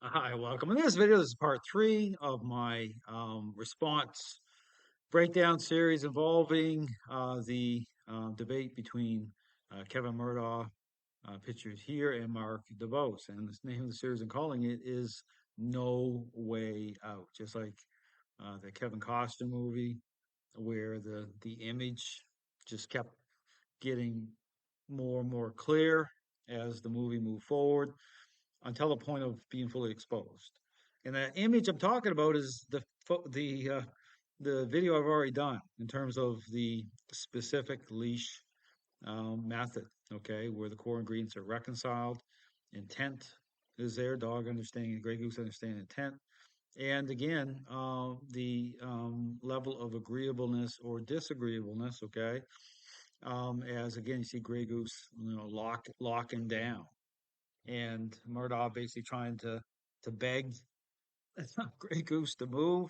Hi, welcome. In this video, this is part three of my response breakdown series involving the debate between Kevin Murdaugh, pictured here, and Mark Dubose. And the name of the series I'm calling it is No Way Out. Just like the Kevin Costner movie, where the image just kept getting more and more clear as the movie moved forward until the point of being fully exposed. And that image I'm talking about is the video I've already done in terms of the specific leash method. Okay, where the core ingredients are reconciled, intent is there, dog understanding, gray goose understanding intent, and again the level of agreeableness or disagreeableness. Okay, as again you see gray goose, locking down and Murdaugh basically trying to beg Grey Goose to move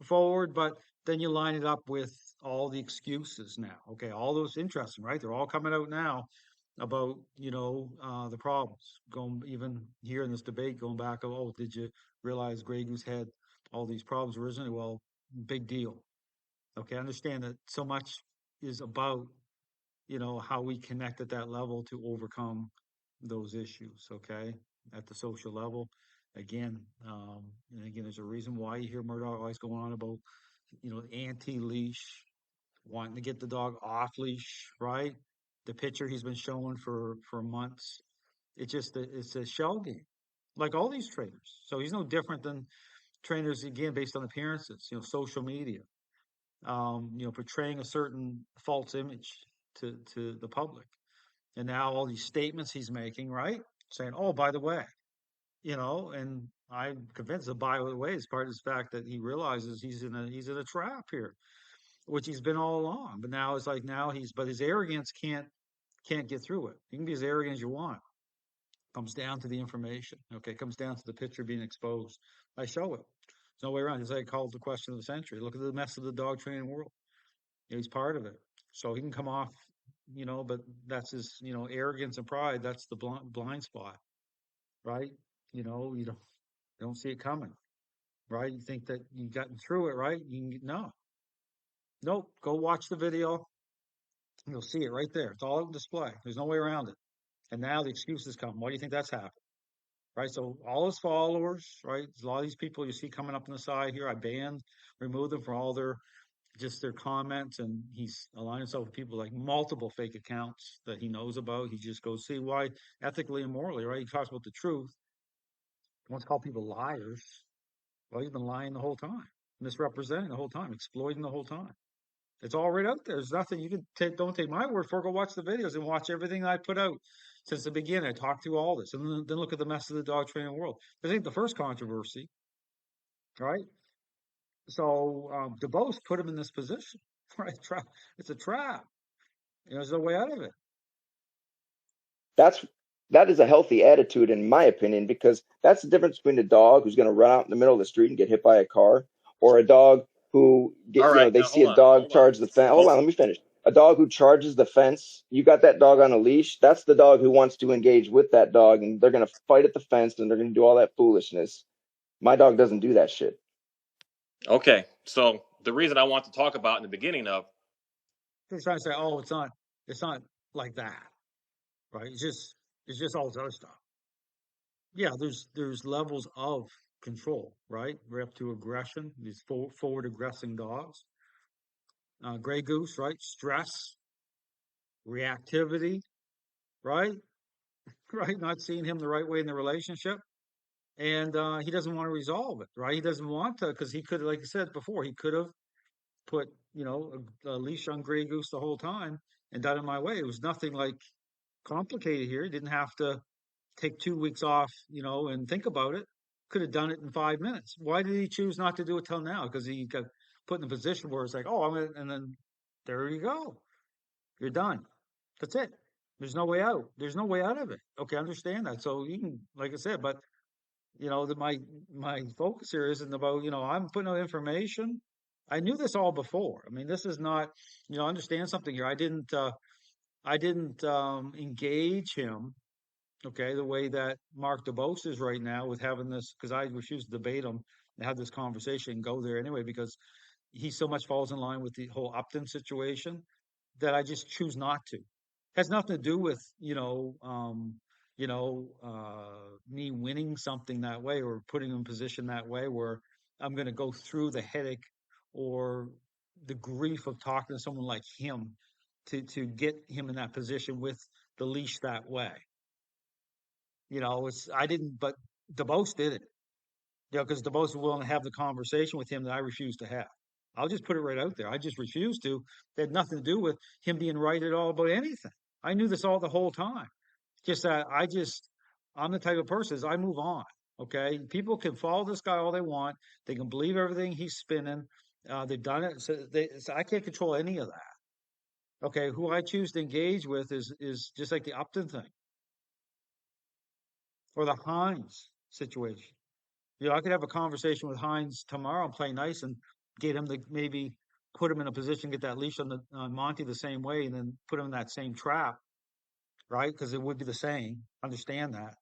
forward, but then you line it up with all the excuses now. Okay, all those interesting, right? They're all coming out now about the problems. Going even here in this debate, going back, oh, did you realize Grey Goose had all these problems originally? Well, big deal. Okay, I understand that so much is about how we connect at that level to overcome those issues. Okay, at the social level, again, and again, there's a reason why you hear Murdoch always going on about anti-leash, wanting to get the dog off leash, right? The picture he's been showing for months. It's a shell game, like all these trainers. So he's no different than trainers again based on appearances. Social media, portraying a certain false image to the public. And now all these statements he's making, right? Saying, oh, by the way, and I'm convinced the by the way is part of the fact that he realizes he's in a trap here, which he's been all along. But now it's like but his arrogance can't get through it. You can be as arrogant as you want. Comes down to the information. Okay, comes down to the picture being exposed. I show it. There's no way around. It's like called the question of the century. Look at the mess of the dog training world. He's part of it. So he can come off, but that's his, arrogance and pride. That's the blind spot, right? You don't see it coming, right? You think that you've gotten through it, right? No, nope. Go watch the video. You'll see it right there. It's all on display. There's no way around it. And now the excuses come. Why do you think that's happened? Right. So all his followers, right? A lot of these people you see coming up on the side here, I banned, removed them from all their comments, and he's aligned himself with people like multiple fake accounts that he knows about. He just goes see why ethically and morally, right? He talks about the truth. He wants to call people liars. Well, he's been lying the whole time, misrepresenting the whole time, exploiting the whole time. It's all right out there. There's nothing you can take. Don't take my word for it. Go watch the videos and watch everything I put out since the beginning. I talked through all this, and then look at the mess of the dog training world. This ain't the first controversy, right? So Dubose put him in this position, right? It's a trap. There's no way out of it. That's that is a healthy attitude in my opinion, because that's the difference between a dog who's going to run out in the middle of the street and get hit by a car, or a dog who All right, they now see hold a on, dog hold on. charge the fence. Hold Hold, on, let me finish. A dog who charges the fence, you got that dog on a leash. That's the dog who wants to engage with that dog, and they're going to fight at the fence and they're going to do all that foolishness. My dog doesn't do that shit. okay, so the reason I want to talk about in the beginning of They're trying to say, oh, it's not like that, right? It's just all this other stuff. Yeah, there's levels of control, right? We're up to aggression, these forward aggressing dogs. Gray goose, right? Stress, reactivity, right? Right? Not seeing him the right way in the relationship. And he doesn't want to resolve it, right? He doesn't want to, because he could, like I said before, he could have put, a leash on Gray Goose the whole time and done it my way. It was nothing like complicated here. He didn't have to take 2 weeks off, and think about it. Could have done it in 5 minutes. Why did he choose not to do it till now? Because he got put in a position where it's like, oh, I'm gonna, and then there you go. You're done. That's it. There's no way out. There's no way out of it. Okay, I understand that. So you can, like I said, but my focus here isn't about, I'm putting out information. I knew this all before. I mean, this is not, understand something here. I didn't engage him Okay, the way that Mark Dubose is right now with having this, because I refuse to debate him and have this conversation and go there anyway, because he so much falls in line with the whole Upton situation that I just choose not to. Has nothing to do with me winning something that way or putting him in position that way where I'm going to go through the headache or the grief of talking to someone like him to get him in that position with the leash that way. It's I didn't, but DeBose did it. Because DeBose was willing to have the conversation with him that I refused to have. I'll just put it right out there. I just refused to. It had nothing to do with him being right at all about anything. I knew this all the whole time. Just that I'm the type of person is I move on. Okay, people can follow this guy all they want. They can believe everything he's spinning. They've done it, so I can't control any of that. Okay, who I choose to engage with is just like the Upton thing or the Hines situation. I could have a conversation with Hines tomorrow and play nice and get him to maybe put him in a position, get that leash on Monty the same way, and then put him in that same trap, right? Because it would be the same. Understand that,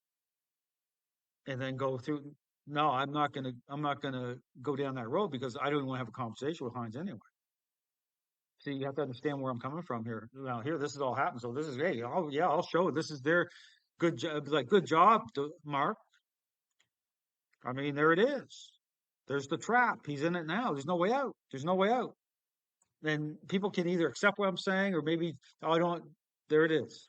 and then go through. No, I'm not gonna. I'm not gonna go down that road because I don't even want to have a conversation with Hines anyway. See, you have to understand where I'm coming from here. Now, here, this is all happened. So this is, hey, I'll show it. This is their good job. Like, good job, Mark. I mean, there it is. There's the trap. He's in it now. There's no way out. There's no way out. Then people can either accept what I'm saying or maybe, oh, I don't, there it is.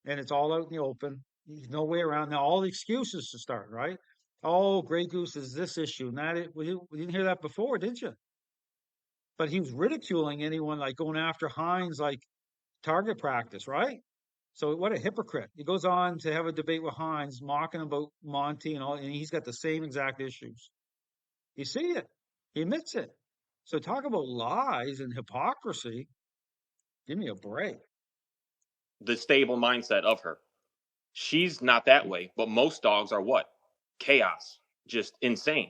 And it's all out in the open. There's no way around. Now, all the excuses to start, right? Oh, Grey Goose is this issue. And that, we didn't hear that before, did you? But he was ridiculing anyone like going after Hines, like target practice, right? So what a hypocrite. He goes on to have a debate with Hines, mocking about Monty and all, and he's got the same exact issues. You see it. He admits it. So talk about lies and hypocrisy. Give me a break. The stable mindset of her. She's not that way, but most dogs are what? Chaos, just insane.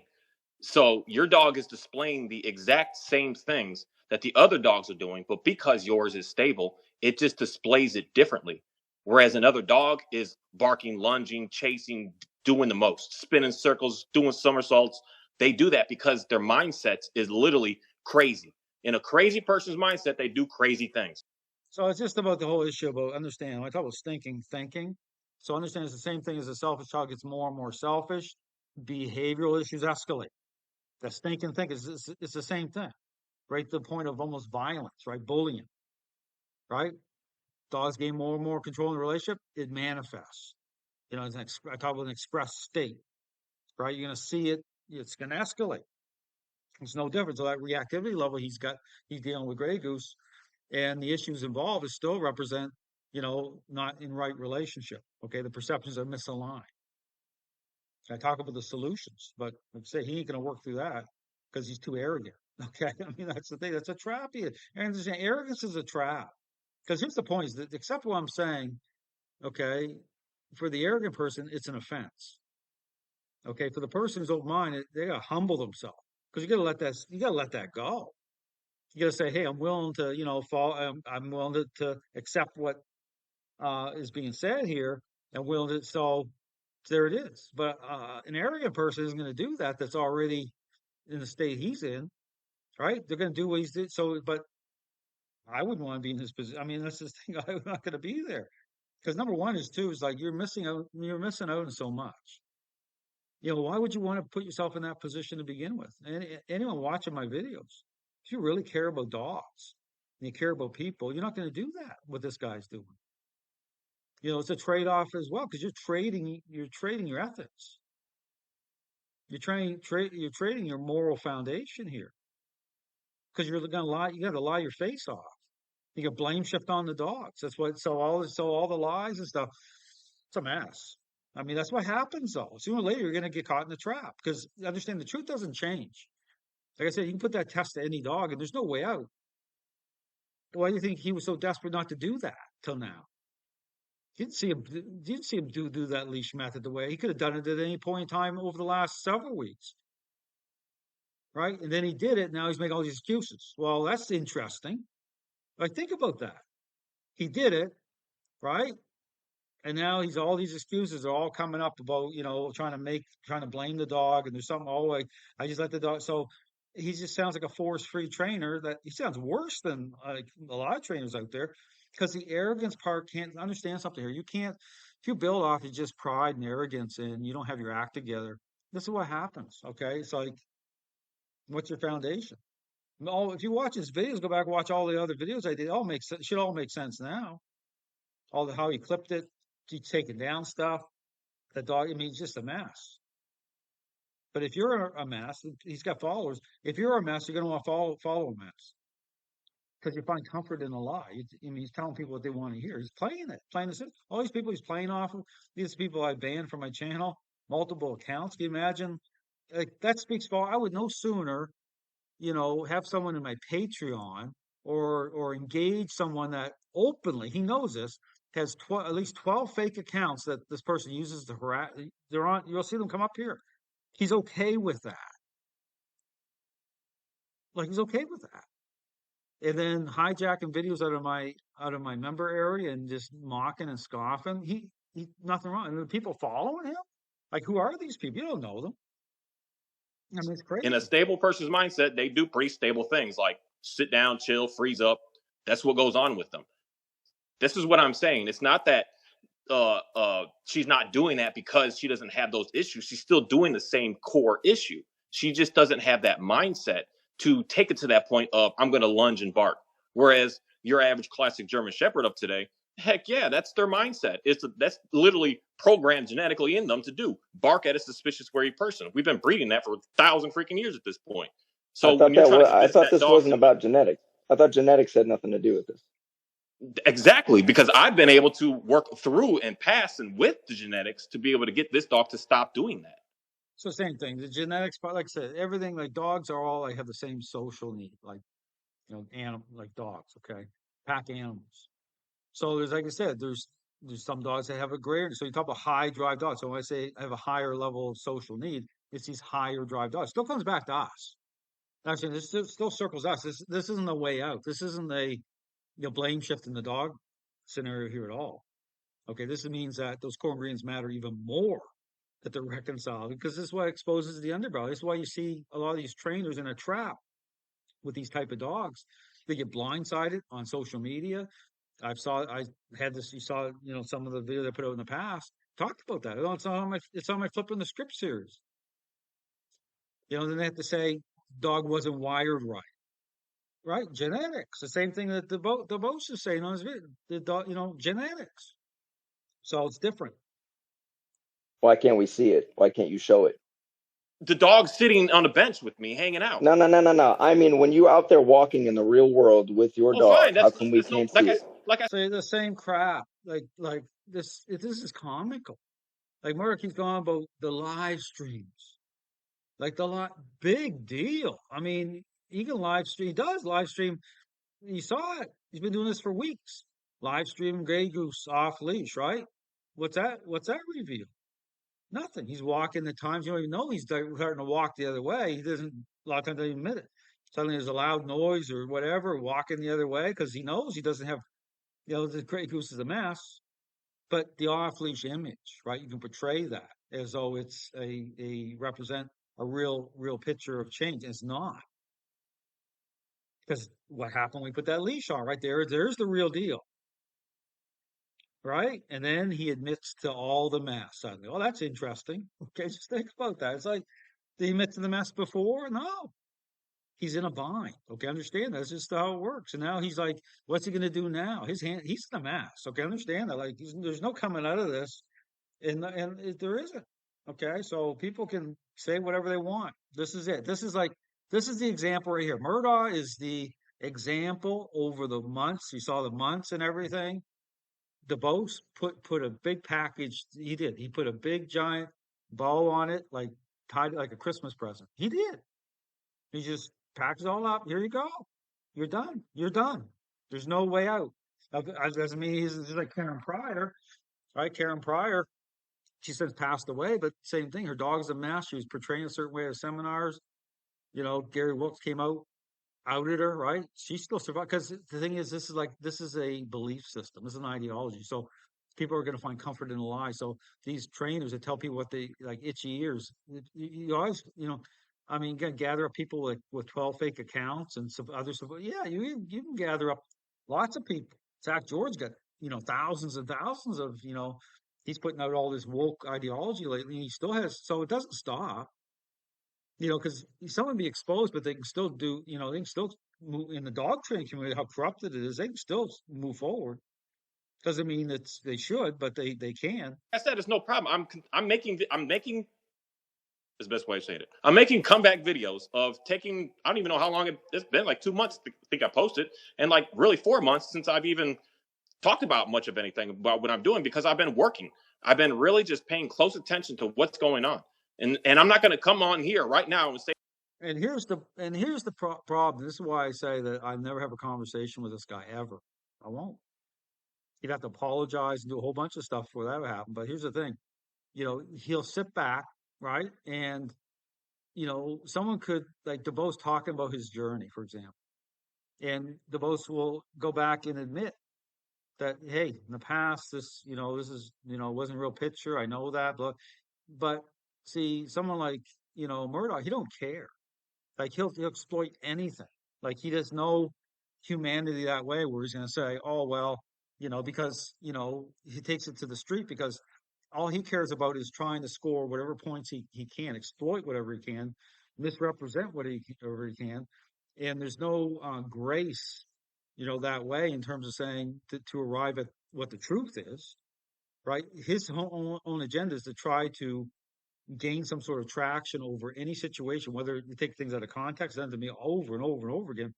So your dog is displaying the exact same things that the other dogs are doing, but because yours is stable, it just displays it differently. Whereas another dog is barking, lunging, chasing, doing the most, spinning circles, doing somersaults. They do that because their mindset is literally crazy. In a crazy person's mindset, they do crazy things. So it's just about the whole issue about understanding. When I talk about stinking thinking. So understand it's the same thing as a selfish child gets more and more selfish. Behavioral issues escalate. The stinking thing is it's the same thing, right? To the point of almost violence, right? Bullying, right? Dogs gain more and more control in the relationship. It manifests. I talk about an express state, right? You're going to see it. It's going to escalate. It's no different. So that reactivity level he's dealing with Grey Goose, and the issues involved is still represent, not in right relationship. Okay, the perceptions are misaligned. I talk about the solutions, but like I say, he ain't going to work through that because he's too arrogant. Okay, I mean that's the thing. That's a trap. And arrogance is a trap. Because here's the point: is that accept what I'm saying. Okay, for the arrogant person, it's an offense. Okay, for the person who's open-minded, they got to humble themselves because you got to let that go. You got to say, hey, I'm willing to, fall. I'm willing to accept what is being said here, and willing to. So there it is. But an arrogant person isn't going to do that. That's already in the state he's in, right? They're going to do what he's did. So, but I wouldn't want to be in his position. I mean, that's the thing. I'm not going to be there because number one is like you're missing out. You're missing out on so much. Why would you want to put yourself in that position to begin with? Anyone watching my videos, if you really care about dogs and you care about people, you're not going to do that. What this guy's doing, it's a trade-off as well because you're trading your ethics. You're trading your moral foundation here because you're going to lie. You got to lie your face off. You can blame shift on the dogs. That's what. So all the lies and stuff. It's a mess. I mean, that's what happens though. Sooner or later, you're going to get caught in the trap because understand the truth doesn't change. Like I said, you can put that test to any dog, and there's no way out. Why do you think he was so desperate not to do that till now? You didn't see him do that leash method the way he could have done it at any point in time over the last several weeks, right? And then he did it. Now he's making all these excuses. Well, that's interesting. Like think about that. He did it, right? And now he's all these excuses are all coming up about, trying to blame the dog. And there's something, oh, like, I just let the dog. So he just sounds like a force-free trainer. That he sounds worse than like a lot of trainers out there, because the arrogance part can't understand something here. You can't, if you build off of just pride and arrogance and you don't have your act together, this is what happens. Okay. It's like, what's your foundation? No, if you watch his videos, go back and watch all the other videos I did. It all makes sense. Should all make sense now. All the how he clipped it, he's taking down stuff. The dog, I mean, it's just a mess. But if you're a mess, he's got followers. If you're a mess, you're going to want to follow a mess because you find comfort in a lie. I mean, he's telling people what they want to hear. He's playing it, playing this. All these people he's playing off of, these people I banned from my channel, multiple accounts. Can you imagine? Like that speaks for. I would no sooner, have someone in my Patreon or engage someone that openly, he knows this, has at least 12 fake accounts that this person uses to harass. They're on. You'll see them come up here. He's okay with that. Like he's okay with that. And then hijacking videos out of my member area and just mocking and scoffing. He nothing wrong. And the people following him, like who are these people? You don't know them. I mean, it's crazy. In a stable person's mindset, they do pretty stable things like sit down, chill, freeze up. That's what goes on with them. This is what I'm saying. It's not that she's not doing that because she doesn't have those issues. She's still doing the same core issue. She just doesn't have that mindset to take it to that point of I'm going to lunge and bark. Whereas your average classic German Shepherd of today, heck yeah, that's their mindset. That's literally programmed genetically in them to do bark at a suspicious, wary person. We've been breeding that for 1,000 freaking years at this point. So when you're trying to I thought that this dog, wasn't about genetics. I thought genetics had nothing to do with this. exactly, because I've been able to work through and pass and with the genetics to be able to get this dog to stop doing that. So same thing. The genetics part, like I said, everything like dogs are all like have the same social need, like animal like dogs, okay? Pack animals. So there's like I said, there's some dogs that have a greater. So you talk about high drive dogs. So when I say I have a higher level of social need, it's these higher drive dogs. Still comes back to us. Actually, this still circles us. This isn't the way out. This isn't a blame shifting the dog scenario here at all. Okay, this means that those core ingredients matter even more, that they're reconciled, because this is what exposes the underbelly. This is why you see a lot of these trainers in a trap with these type of dogs. They get blindsided on social media. I had this. You saw, some of the video they put out in the past talked about that. It's on my flipping the script series. Then they have to say dog wasn't wired right. Right, genetics. The same thing that Dubose is saying on his video. The dog, genetics. So it's different. Why can't we see it? Why can't you show it? The dog's sitting on a bench with me, hanging out. No. I mean, when you out there walking in the real world with your dog, fine. how come we can't see it? Like I say the same crap. Like this. This is comical. Like Murdaugh keeps going about the live streams. Like big deal. I mean, he can live stream. He does live stream. You saw it. He's been doing this for weeks. Live stream Grey Goose off leash, right? What's that reveal? Nothing. He's walking the times you don't even know he's starting to walk the other way. He doesn't, a lot of times, doesn't even admit it. Suddenly there's a loud noise or whatever, walking the other way because he knows he doesn't have, the Grey Goose is a mess. But the off leash image, right? You can portray that as though it's a represent a real picture of change. It's not. Because what happened when we put that leash on right there? There's the real deal. Right? And then he admits to all the mess suddenly. Oh, that's interesting. Okay, just think about that. It's like, did he admit to the mess before? No. He's in a bind. Okay, understand that. That's just how it works. And now he's like, what's he going to do now? He's in a mess. Okay, understand that. Like, there's no coming out of this. And there isn't. Okay, so people can say whatever they want. This is it. This is the example right here. Murdaugh is the example over the months. You saw the months and everything. Dubose put a big package. He did. He put a big giant bow on it, like tied it like a Christmas present. He did. He just packed it all up. Here you go. You're done. You're done. There's no way out. Doesn't mean he's like Karen Pryor, right? Karen Pryor, she says passed away, but same thing. Her dog's a mess. She was portraying a certain way at seminars. Gary Wilkes came out, outed her, right? She still survived because the thing is, this is a belief system. This is an ideology. So people are going to find comfort in a lie. So these trainers that tell people what they like, itchy ears, you always, I mean, you gather up people like with 12 fake accounts and some others. Yeah, you can gather up lots of people. Zach George got, thousands and thousands of, he's putting out all this woke ideology lately, and he still has, so it doesn't stop, because someone be exposed, but they can still do, they can still move in the dog training community, how corrupted it is, they can still move forward. Doesn't mean that they should, but they can. I said it's no problem. I'm making is the best way of saying it. I'm making comeback videos of taking. I don't even know how long it's been. Like 2 months. I think I posted, and like really 4 months since I've even talked about much of anything about what I'm doing, because I've been working. I've been really just paying close attention to what's going on, and I'm not going to come on here right now and say. And here's the problem. This is why I say that I never have a conversation with this guy ever. I won't. He'd have to apologize and do a whole bunch of stuff before that would happen. But here's the thing, he'll sit back, right? And someone could, like Dubose talking about his journey, for example, and Dubose will go back and admit that, hey, in the past, this is, wasn't a real picture. I know that, but see, someone like, Murdaugh, he don't care. Like he'll exploit anything. Like he does no humanity that way, where he's going to say, "Oh well," because he takes it to the street, because all he cares about is trying to score whatever points he can, exploit whatever he can, misrepresent whatever he can, and there's no grace, that way in terms of saying to arrive at what the truth is. Right? His own agenda is to try to gain some sort of traction over any situation, whether you take things out of context, then to me over and over and over again,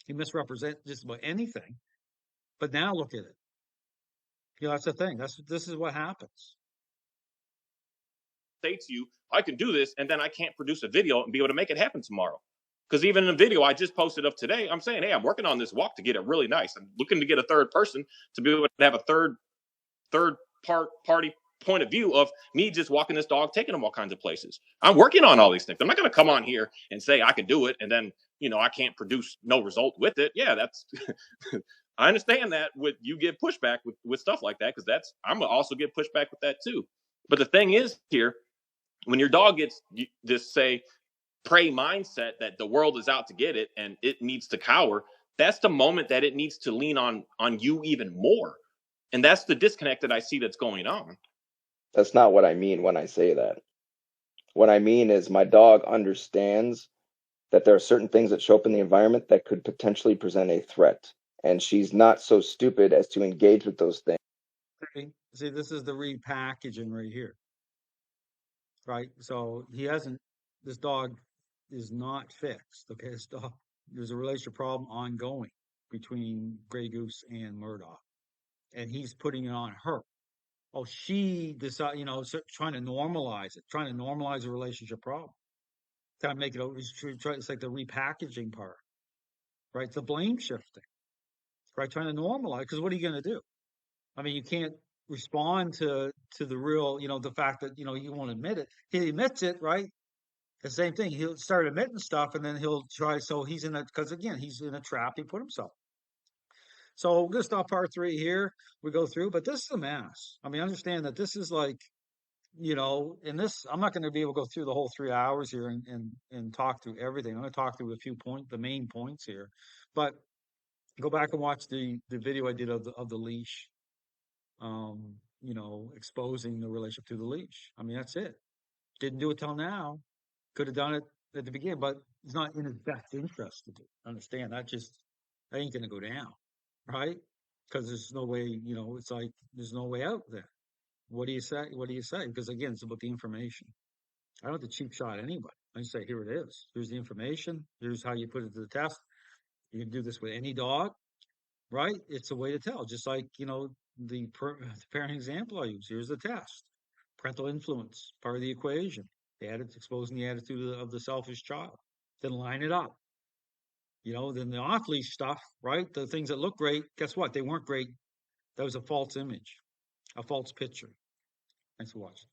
he misrepresents just about anything. But now look at it. That's the thing. This is what happens. Say to you, I can do this, and then I can't produce a video and be able to make it happen tomorrow. Because even in the video I just posted of today, I'm saying, hey, I'm working on this walk to get it really nice. I'm looking to get a third person to be able to have a third party point of view of me just walking this dog, taking him all kinds of places. I'm working on all these things. I'm not going to come on here and say I can do it, and then I can't produce no result with it. Yeah, that's I understand that you get pushback with stuff like that, because I'm gonna also get pushback with that too. But the thing is here, when your dog gets this, say, prey mindset that the world is out to get it and it needs to cower, that's the moment that it needs to lean on you even more. And that's the disconnect that I see that's going on. That's not what I mean when I say that. What I mean is my dog understands that there are certain things that show up in the environment that could potentially present a threat. And she's not so stupid as to engage with those things. See, this is the repackaging right here. Right? So this dog is not fixed. Okay. There's a relationship problem ongoing between Grey Goose and Murdaugh. And he's putting it on her. Oh, she decided, trying to normalize it, trying to normalize a relationship problem. Trying to make it, it's like the repackaging part, right? It's the blame shifting, right? Trying to normalize, because what are you going to do? I mean, you can't respond to the real, the fact that, you won't admit it. He admits it, right? The same thing. He'll start admitting stuff, and then he'll try. So he's because again, he's in a trap he put himself. So we're going to stop part 3 here. We go through, but this is a mess. I mean, understand that this is like, in this, I'm not going to be able to go through the whole 3 hours here and talk through everything. I'm going to talk through the main points here, but go back and watch the video I did of the leash, exposing the relationship through the leash. I mean, that's it. Didn't do it till now. Could have done it at the beginning, but it's not in his best interest to do. Understand that ain't going to go down, right? Because there's no way, it's like there's no way out there. What do you say? What do you say? Because again, it's about the information. I don't have to cheap shot anybody. I just say, here it is. Here's the information. Here's how you put it to the test. You can do this with any dog, right? It's a way to tell. Just like, the parenting example I use. Here's the test. Parental influence, part of the equation. Exposing the attitude of the selfish child. Then line it up. Then the off-leash stuff, right? The things that look great, guess what? They weren't great. That was a false image, a false picture. Thanks for watching.